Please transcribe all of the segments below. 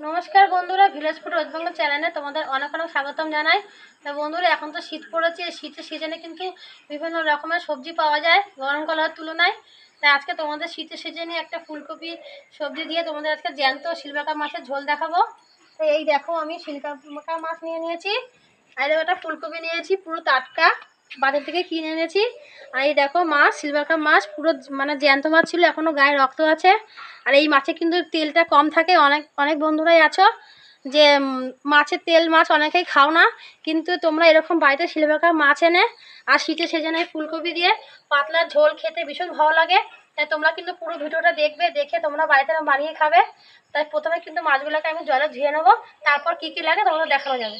নমস্কার বন্ধুরা, village food waste Bengal চ্যানেলে তোমাদের অনেক অনেক স্বাগতম জানাই। তো বন্ধুরা, এখন তো শীত পড়েছে। শীতের সিজনে কিন্তু বিভিন্ন রকমের সবজি পাওয়া যায় গরমকালের তুলনায়। তাই আজকে তোমাদের শীতের সিজনে একটা ফুলকপি সবজি দিয়ে তোমাদের আজকে জ্যান্ত সিলভাকা মাছের ঝোল দেখাবো। তো এই দেখো, আমি সিলভাকা মাছ নিয়ে নিয়েছি, আর একটা ফুলকপি নিয়েছি পুরো টাটকা, বাজার থেকে কিনে এনেছি। আর এই দেখো মাছ, সিলভাকা মাছ পুরো মানে জ্যান্ত মাছ ছিল, এখনও গায়ে রক্ত আছে। আর এই মাছে কিন্তু তেলটা কম থাকে। অনেক অনেক বন্ধুরাই আছো যে মাছের তেল মাছ অনেকেই খাও না, কিন্তু তোমরা এরকম বাড়িতে সিলভাকা মাছ এনে আর শীতের সিজনে ফুলকপি দিয়ে পাতলা ঝোল খেতে ভীষণ ভালো লাগে। তাই তোমরা কিন্তু পুরো ভিডিওটা দেখবে, দেখে তোমরা বাড়িতে বানিয়ে খাবে। তাই প্রথমে কিন্তু মাছগুলোকে আমি জলে ধুয়ে নেবো, তারপর কী কী লাগে তোমাদের দেখানো যাবে।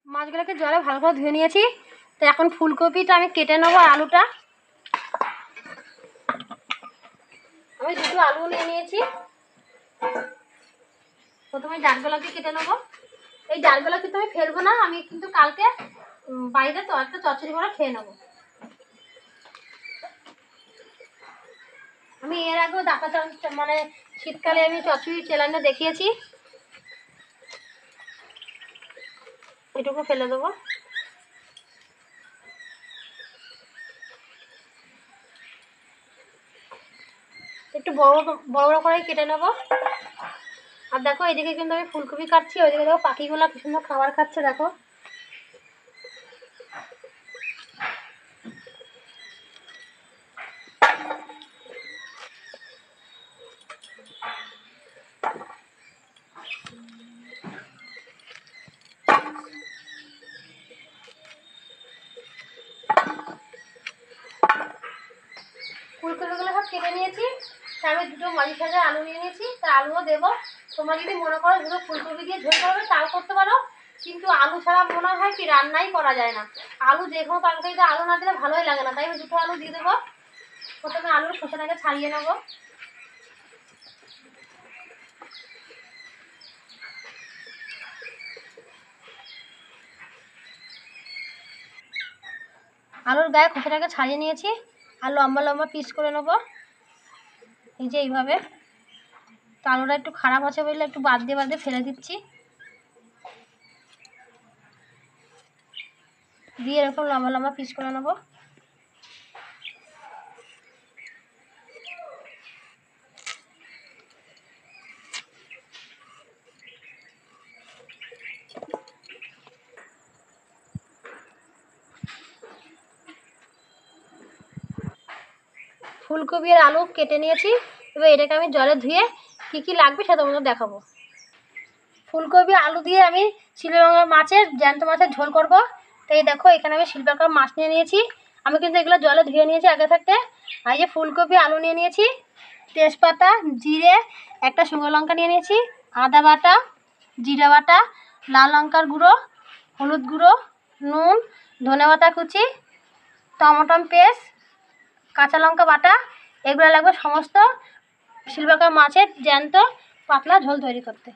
মাছগুলোকে জলে ভালো করে ধুয়ে নিয়েছি। তো এখন ফুলকপিটা আমি কেটে নেবো, আর আলুটা আমি দুটো আলু নিয়ে নিয়েছি। প্রথমে ডালগুলোকে কেটে নেবো। এই ডালগুলো কিন্তু আমি ফেলবো না, আমি কিন্তু কালকে বাইরে তো একটা চচ্চড়ি করে খেয়ে নেবো। আমি এর আগেও মানে শীতকালে আমি চচ্চড়ি চ্যানেলে দেখিয়েছি। এটুকু ফেলে দেবো। একটু বড় বড় বড় করে কেটে নেবো। আর দেখো, এদিকে কিন্তু আমি ফুলকপি কাটছি, ওইদিকে দেখো পাখিগুলো কি সুন্দর খাবার খাচ্ছে। দেখো ফুলকপিগুলো সব কেটে নিয়েছি। আমি দুটো মাঝি সাজা আলু নিয়ে নিয়েছি, তা আলুও দেবো। তোমরা যদি মনে করো দুটো ফুলকপি দিয়ে ঝোল করবে তাও করতে পারো, কিন্তু আলু ছাড়া মনে হয় কি রান্নাই করা যায় না। আলু যে কোনো তরকারিতে আলু না দিলে ভালোই লাগে না, তাই আমি দুটো আলু দিয়ে দেবো। প্রথমে আলুর খোসাটাকে ছাড়িয়ে নেবো। আলুর গায়ে খোসাটাকে ছাড়িয়ে নিয়েছি, আর লম্বা লম্বা পিস করে নেবো, এই যে এইভাবে। তো আলুটা একটু খারাপ আছে বললে একটু বাদ দিয়ে ফেলে দিচ্ছি, দিয়ে এরকম লম্বা লম্বা পিস করে নেবো। ফুলকপি আর আলু কেটে নিয়েছি। এবার এটাকে আমি জলে ধুয়ে কী কী লাগবে সেটা তোমাদের দেখাবো। ফুলকপি আলু দিয়ে আমি সিলভাকা মাছের জ্যান্ত মাছের ঝোল করব। তো এই দেখো, এখানে আমি সিলভাকা মাছ নিয়ে নিয়েছি। আমি কিন্তু এগুলো জলে ধুয়ে নিয়েছি আগে থাকতে। আর এই যে ফুলকপি আলু নিয়ে নিয়েছি, তেজপাতা, জিরে, একটা শুকনো লঙ্কা নিয়ে নিয়েছি, আদা বাটা, জিরা বাটা, লাল লঙ্কার গুঁড়ো, হলুদ গুঁড়ো, নুন, ধনেপাতা কুচি, টমেটো পেস্ট, কাঁচা লঙ্কা বাটা। এগুলো লাগবে সমস্ত সিলভাকা মাছের জ্যান্ত পাতলা ঝোল তৈরি করতে।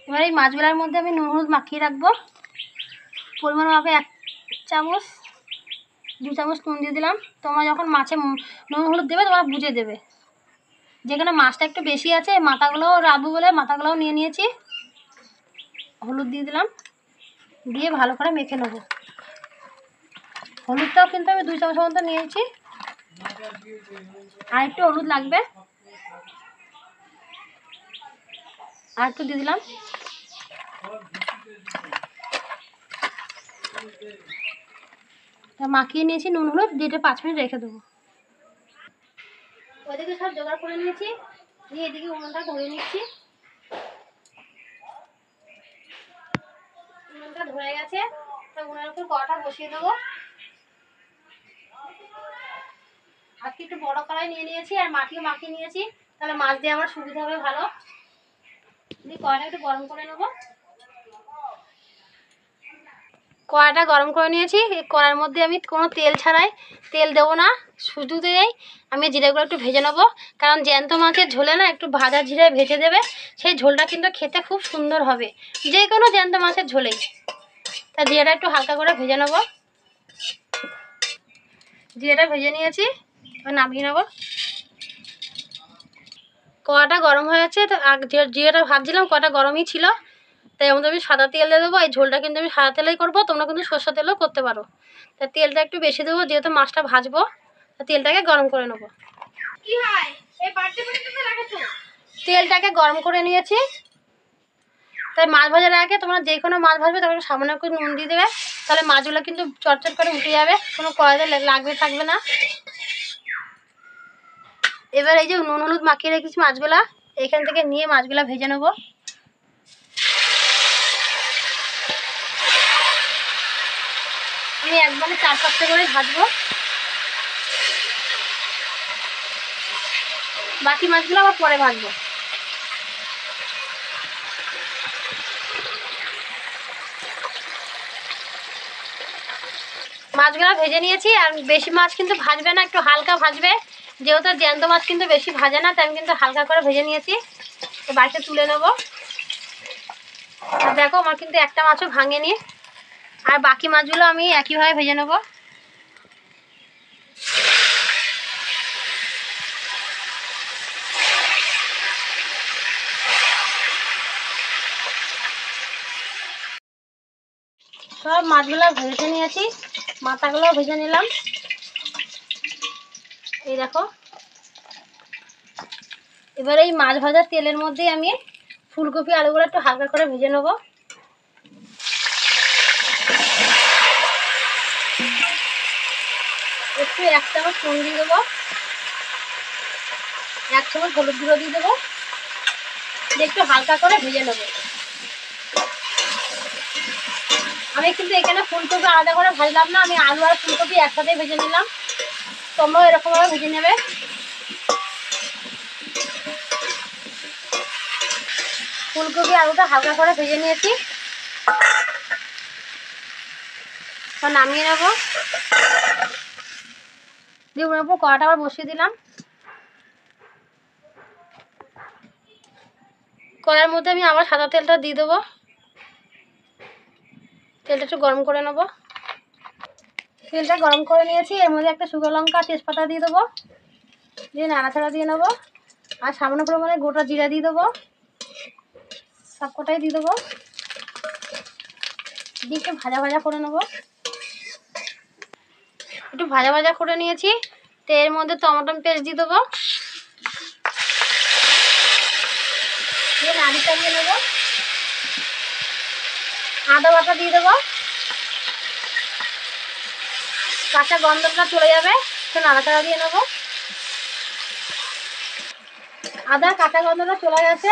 এবার এই মাছগুলোর মধ্যে আমি নুন হলুদ মাখিয়ে রাখবো। পরিমাণ মাপে 1 চামচ 2 চামচ নুন দিয়ে দিলাম। তোমরা যখন মাছে নুন হলুদ দেবে তোমরা বুঝে দেবে। যেখানে মাছটা একটু বেশি আছে, মাথাগুলোও রাখবো বলে মাথাগুলোও নিয়ে নিয়েছি। হলুদ দিয়ে দিলাম, দিয়ে ভালো করে মেখে নেবো। হলুদটাও কিন্তু আমি 2 চামচ মতো নিয়েছি, আর একটু হলুদ লাগবে, আর একটু দিয়ে দিলাম। মাখিয়ে নিয়েছি নুন হলুদ দিয়ে 5 মিনিট রেখে দেবো। ওইদিকে সব জোগাড় করে নিয়েছি, দিয়ে এদিকে উনুনটা ধরে নিচ্ছি। উনুনটা ধরে গেছে, তো উনুনের উপর কড়াটা বসিয়ে দেবো। আজকে একটু বড় কড়াই নিয়ে নিয়েছি, আর মাখিয়ে নিয়েছি, তাহলে মাছ দিয়ে আমার সুবিধা হবে ভালো। দিয়ে কড়াইটা একটু গরম করে নেবো। কড়াইটা গরম করে নিয়েছি। এই কড়াইয়ের মধ্যে আমি কোনো তেল ছাড়াই, তেল দেবো না, শুধু দিয়েই আমি জিরেগুলো একটু ভেজে নেবো। কারণ জ্যান্ত মাছের ঝোলে না একটু ভাজা জিরে ভেজে দেবে, সেই ঝোলটা কিন্তু খেতে খুব সুন্দর হবে, যে কোনো জ্যান্ত মাছের ঝোলেই। তা জিরেটা একটু হালকা করে ভেজে নেবো। জিরাটা ভেজে নিয়েছি, এবার নামিয়ে নেবো। কড়াটা গরম হয়েছে, তো জিরাটা ভাজছিলাম, কড়াটা গরমই ছিল, তাই এর মধ্যে আমি সাদা তেল দিয়ে দেবো। এই ঝোলটা কিন্তু আমি সাদা তেলেই করবো, তোমরা কিন্তু সরষের তেলও করতে পারো। তা তেলটা একটু বেশি দেবো, যেহেতু মাছটা ভাজবো, তা তেলটাকে গরম করে নেবো। তেলটাকে গরম করে নিয়েছি, তাই মাছ ভাজার আগে তোমরা যে কোনো মাছ ভাজবে তখন সামান্য করে নুন দিয়ে দেবে, তাহলে মাছগুলো কিন্তু চটচট করে উঠে যাবে, কোনো কড়াইতে লাগবে থাকবে না। এবার এই যে নুন হলুদ মাখিয়ে রেখেছি মাছগুলা, এখান থেকে নিয়ে মাছগুলা ভেজে নেবো। আমি একবারে 4-5টা করে ভাজবো, বাকি মাছগুলো আবার পরে ভাজবো। মাছগুলো ভেজে নিয়েছি, আর বেশি মাছ কিন্তু ভাজবে না, একটু হালকা ভাজবে, যেহেতু জ্যান্ত মাছ কিন্তু বেশি ভাজে না, তাই আমি কিন্তু হালকা করে ভেজে নিয়েছি। তো বাড়িতে তুলে নেবো। আর দেখো আমার কিন্তু একটা মাছও ভাঙেনি, আর বাকি মাছগুলো আমি একইভাবে ভেজে নেবো। সব মাছগুলো ভেজে নিয়েছি, মাথাগুলো ভেজে নিলাম। এই দেখো, এবার এই মাছ ভাজার তেলের মধ্যেই আমি ফুলকপি আলুগুলো একটু হালকা করে ভেজে নেবো। একটু 1 চামচ নুন দিয়ে দেবো, 1 চামচ হলুদ গুঁড়ো দিয়ে দেবো, একটু হালকা করে ভেজে নেবো। আমি কিন্তু এখানে ফুলকপি আলাদা করে ভাজলাম না, আমি আলু আর ফুলকপি একসাথে ভেজে নিলাম, তোমরাও এরকমভাবে ভেজে নেবে। ফুলকপি আলুটা হালকা করে ভেজে নিয়েছি, নামিয়ে নেবো। দিয়ে ওর উপর কড়াটা আবার বসিয়ে দিলাম। কড়াইয়ের মধ্যে আমি আবার সাদা তেলটা দিয়ে দেবো, তেলটা একটু গরম করে নেবো। তেলটা গরম করে নিয়েছি, এর মধ্যে একটা শুকনো লঙ্কা তেজপাতা দিয়ে দেবো, দিয়ে নাড়াচাড়া দিয়ে নেবো। আর সামান্য পরিমাণে গোটা জিরা দিয়ে দেবো, সবকটাই দিয়ে দেবো, দিয়ে একটু ভাজা ভাজা করে নেবো। একটু ভাজা ভাজা করে নিয়েছি, তো এর মধ্যে টমেটো পেস্ট দিয়ে দেবো, দিয়ে নাড়ি চালিয়ে নেবো। আদা বাটা দিয়ে দেবো, কাঁচা গন্ধটা চলে যাবে, তো নাড়াচাড়া দিয়ে নেবো। আদা কাঁচা গন্ধটা চলে গেছে,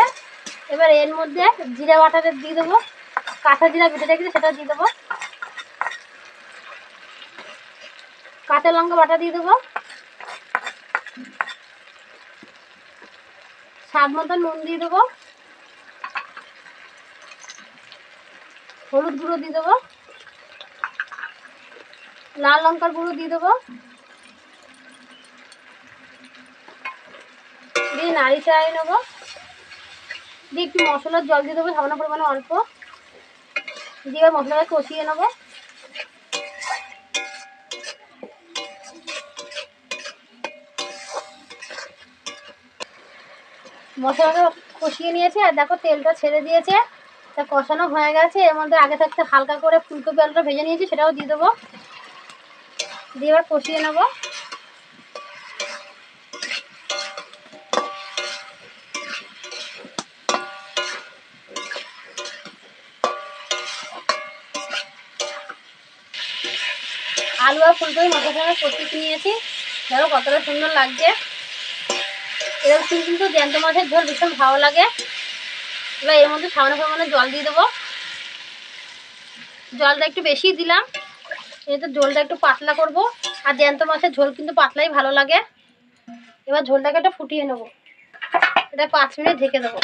এবার এর মধ্যে জিরা বাটাটা দিয়ে দেবো, কাঁচা জিরা বেটে রেখেছি সেটা দিয়ে দেবো, কাঁচা লঙ্কা বাটা দিয়ে দেবো, স্বাদ মতো নুন দিয়ে দেবো, হলুদ গুঁড়ো দিয়ে দেবো, লাল লঙ্কার গুঁড়ো দিয়ে দেবো, দিয়ে নাড়ি চাড়িয়ে নেবো। দিয়ে একটু মশলার জল দিয়ে দেবো সামান্য পরিমাণে অল্প, দিয়ে মশলাটা কষিয়ে নেবো। মশলাটা কষিয়ে নিয়েছে, আর দেখো তেলটা ছেড়ে দিয়েছে, তা কষানো হয়ে গেছে। এর মধ্যে আগে থাকতে হালকা করে ফুলকপি আলুটা ভেজে নিয়েছি, সেটাও দিয়ে দেবো, দিয়ে এবার কষিয়ে নেবো। আলু আর ফুলকপি মশলার সঙ্গে কষিয়ে নিয়েছি, দেখো কতটা সুন্দর লাগছে। এরকম কিন্তু জ্যান্ত মাছের ঝোল ভীষণ ভালো লাগে। এবার এর মধ্যে সামান্য পরিমাণে জল দিয়ে দেবো, জলটা একটু বেশি দিলাম, এতে ঝোলটা একটু পাতলা করব, আর জ্যান্ত মাছের ঝোল কিন্তু পাতলাই ভালো লাগে। এবার ঝোলটাকে একটু ফুটিয়ে নেবো, এটা 5 মিনিট ঢেকে দেবো।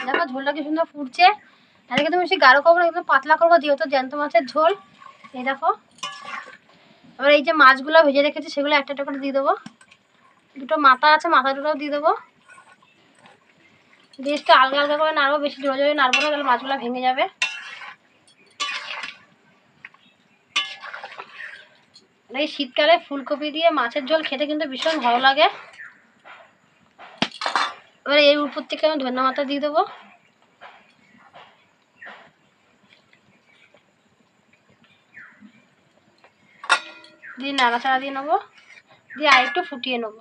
দেখো ঝোলটা কি সুন্দর ফুটছে, আর কিন্তু বেশি গাঢ় করবো না, একদম পাতলা করবো, যেহেতু জ্যান্ত মাছের ঝোল। এই দেখো, এবার এই যে মাছগুলো ভেজে রেখেছি সেগুলো একটা একটা করে দিয়ে দেবো, দুটো মাথা আছে মাথা দুটোও দিয়ে দেবো, দিয়ে একটু আলগা আলগা করে নাড়বো, বেশি জোরে জোরে নাড়বো না, তাহলে মাছগুলো ভেঙে যাবে। এই শীতকালে ফুলকপি দিয়ে মাছের ঝোল খেতে কিন্তু ভীষণ ভালো লাগে। এবার এর উপর থেকে আমি ধনিয়া পাতা দিয়ে দেবো। দিয়ে নাড়াচাড়া দিয়ে নেবো, দিয়ে আরেকটু ফুটিয়ে নেবো।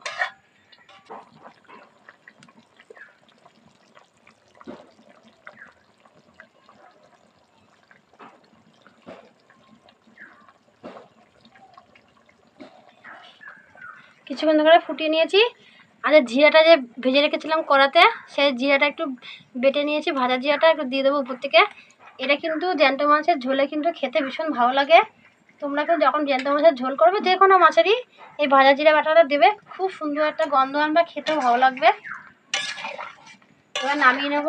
কিছুক্ষণ ধরে ফুটিয়ে নিয়েছি। আর জিরাটা যে ভেজে রেখেছিলাম কড়াতে, সেই জিরাটা একটু বেটে নিয়েছি, ভাজা জিরাটা একটু দিয়ে দেবো উপর থেকে। এটা কিন্তু জ্যান্ত মাছের ঝোলে কিন্তু খেতে ভীষণ ভালো লাগে। তোমরা কিন্তু যখন জ্যান্ত মাছের ঝোল করবে যে কোনো মাছেরই এই ভাজা জিরা বাটাটা দেবে, খুব সুন্দর একটা গন্ধ আনবে, খেতেও ভালো লাগবে। এবার নামিয়ে নেব।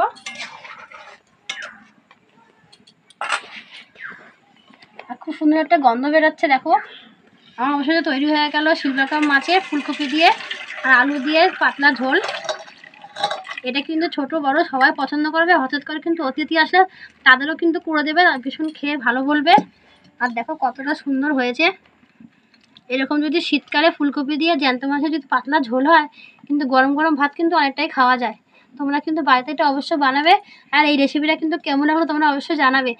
আর খুব সুন্দর একটা গন্ধ বেরোচ্ছে, দেখো। আমার অবশ্যই তৈরি হয়ে গেল সিলভার কাপ মাছের ফুলকপি দিয়ে আর আলু দিয়ে পাতলা ঝোল। এটা কিন্তু ছোট বড় সবাই পছন্দ করবে। হঠাৎ করে কিন্তু অতিথি আসলে তাদেরও কিন্তু করে দেবে, ভীষণ খেয়ে ভালো বলবে। আর দেখো কতটা সুন্দর হয়েছে। এরকম যদি শীতকালে ফুলকপি দিয়ে জ্যান্ত মাছের যদি পাতলা ঝোল হয়, কিন্তু গরম গরম ভাত কিন্তু অনেকটাই খাওয়া যায়। তোমরা কিন্তু বাড়িতে এটা অবশ্যই বানাবে। আর এই রেসিপিটা কিন্তু কেমন লাগলো তোমরা অবশ্যই জানাবে।